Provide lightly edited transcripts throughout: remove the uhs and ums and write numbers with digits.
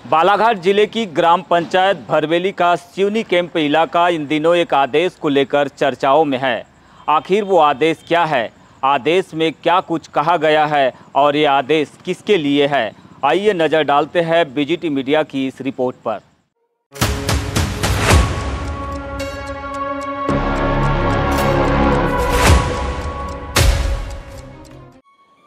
बालाघाट जिले की ग्राम पंचायत भरवेली का सिवनी कैंप इलाका इन दिनों एक आदेश को लेकर चर्चाओं में है। आखिर वो आदेश क्या है, आदेश में क्या कुछ कहा गया है और ये आदेश किसके लिए है, आइए नज़र डालते हैं बीजीटी मीडिया की इस रिपोर्ट पर।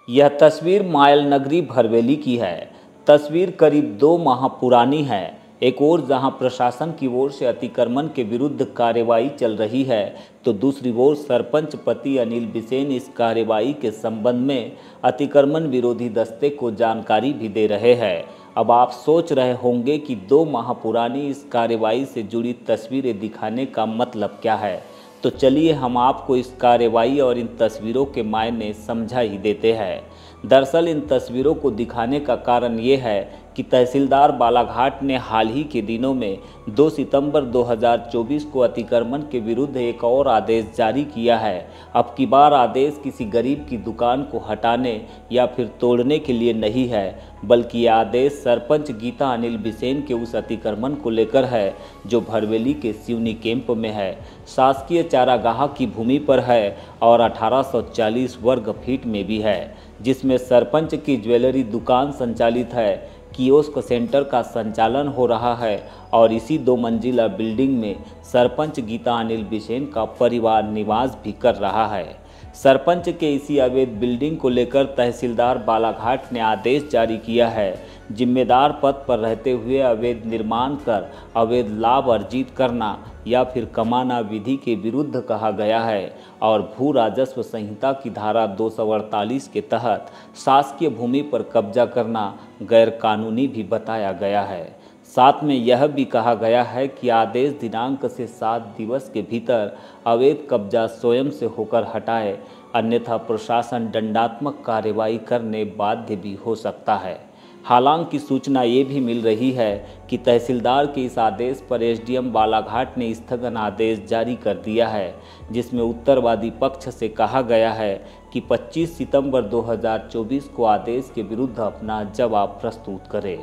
यह तस्वीर मायल नगरी भरवेली की है। तस्वीर करीब 2 माह पुरानी है। एक ओर जहां प्रशासन की ओर से अतिक्रमण के विरुद्ध कार्रवाई चल रही है, तो दूसरी ओर सरपंच पति अनिल बिसेन इस कार्रवाई के संबंध में अतिक्रमण विरोधी दस्ते को जानकारी भी दे रहे हैं। अब आप सोच रहे होंगे कि 2 माह पुरानी इस कार्रवाई से जुड़ी तस्वीरें दिखाने का मतलब क्या है, तो चलिए हम आपको इस कार्रवाई और इन तस्वीरों के मायने समझा ही देते हैं। दरअसल इन तस्वीरों को दिखाने का कारण ये है कि तहसीलदार बालाघाट ने हाल ही के दिनों में 2 सितंबर 2024 को अतिक्रमण के विरुद्ध एक और आदेश जारी किया है। अब की बार आदेश किसी गरीब की दुकान को हटाने या फिर तोड़ने के लिए नहीं है, बल्कि यह आदेश सरपंच गीता अनिल बिसेन के उस अतिक्रमण को लेकर है जो भरवेली के सिवनी कैंप में है। शासकीय चारागाह की भूमि पर है और 1840 वर्ग फीट में भी है, जिसमें सरपंच की ज्वेलरी दुकान संचालित है, कियोस्क सेंटर का संचालन हो रहा है और इसी 2 मंजिला बिल्डिंग में सरपंच गीता अनिल बिसेन का परिवार निवास भी कर रहा है। सरपंच के इसी अवैध बिल्डिंग को लेकर तहसीलदार बालाघाट ने आदेश जारी किया है। जिम्मेदार पद पर रहते हुए अवैध निर्माण कर अवैध लाभ अर्जित करना या फिर कमाना विधि के विरुद्ध कहा गया है और भू राजस्व संहिता की धारा 248 के तहत शासकीय भूमि पर कब्जा करना गैर कानूनी भी बताया गया है। साथ में यह भी कहा गया है कि आदेश दिनांक से 7 दिवस के भीतर अवैध कब्जा स्वयं से होकर हटाए, अन्यथा प्रशासन दंडात्मक कार्रवाई करने बाध्य भी हो सकता है। हालांकि सूचना ये भी मिल रही है कि तहसीलदार के इस आदेश पर एसडीएम बालाघाट ने स्थगन आदेश जारी कर दिया है, जिसमें उत्तरवादी पक्ष से कहा गया है कि 25 सितंबर 2024 को आदेश के विरुद्ध अपना जवाब प्रस्तुत करे।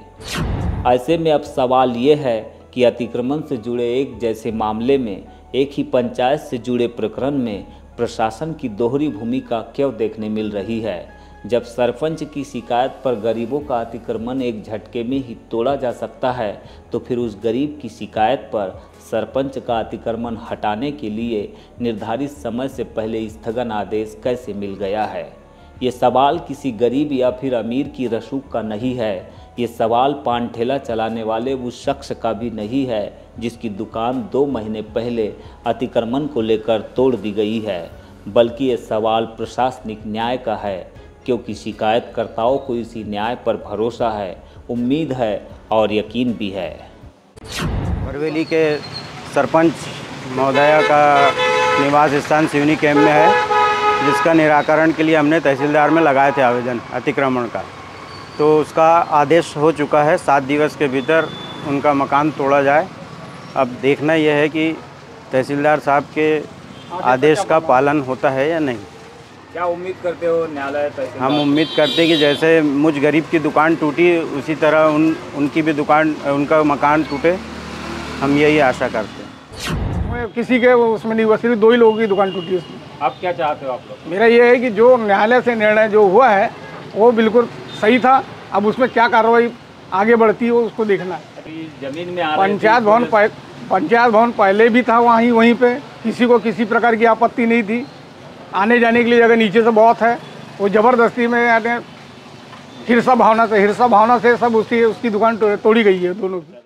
ऐसे में अब सवाल ये है कि अतिक्रमण से जुड़े एक जैसे मामले में एक ही पंचायत से जुड़े प्रकरण में प्रशासन की दोहरी भूमिका क्यों देखने मिल रही है। जब सरपंच की शिकायत पर गरीबों का अतिक्रमण एक झटके में ही तोड़ा जा सकता है, तो फिर उस गरीब की शिकायत पर सरपंच का अतिक्रमण हटाने के लिए निर्धारित समय से पहले स्थगन आदेश कैसे मिल गया है। ये सवाल किसी गरीब या फिर अमीर की रसूख का नहीं है। ये सवाल पान ठेला चलाने वाले उस शख्स का भी नहीं है जिसकी दुकान 2 महीने पहले अतिक्रमण को लेकर तोड़ दी गई है, बल्कि ये सवाल प्रशासनिक न्याय का है, क्योंकि शिकायतकर्ताओं को इसी न्याय पर भरोसा है, उम्मीद है और यकीन भी है। भरवेली के सरपंच महोदया का निवास स्थान सिवनी कैंप में है, जिसका निराकरण के लिए हमने तहसीलदार में लगाए थे आवेदन अतिक्रमण का। तो उसका आदेश हो चुका है, 7 दिवस के भीतर उनका मकान तोड़ा जाए। अब देखना यह है कि तहसीलदार साहब के आदेश का पालन होता है या नहीं। क्या उम्मीद करते हो न्यायालय तहसीलदार? हम उम्मीद करते हैं कि जैसे मुझ गरीब की दुकान टूटी, उसी तरह उनकी भी दुकान, उनका मकान टूटे। हम यही आशा करते हैं। किसी के उसमें नहीं हुआ, सिर्फ 2 ही लोगों की दुकान टूटी उसमें। आप क्या चाहते हो आप लोग? मेरा ये है कि जो न्यायालय से निर्णय जो हुआ है वो बिल्कुल सही था। अब उसमें क्या कार्रवाई आगे बढ़ती है उसको देखना है। अभी जमीन में पंचायत भवन पहले भी था वहीं पे, किसी को किसी प्रकार की आपत्ति नहीं थी। आने जाने के लिए जगह नीचे से बहुत है, वो ज़बरदस्ती में यानी हिरसा भावना से सब उसकी दुकान तोड़ी गई है दोनों की।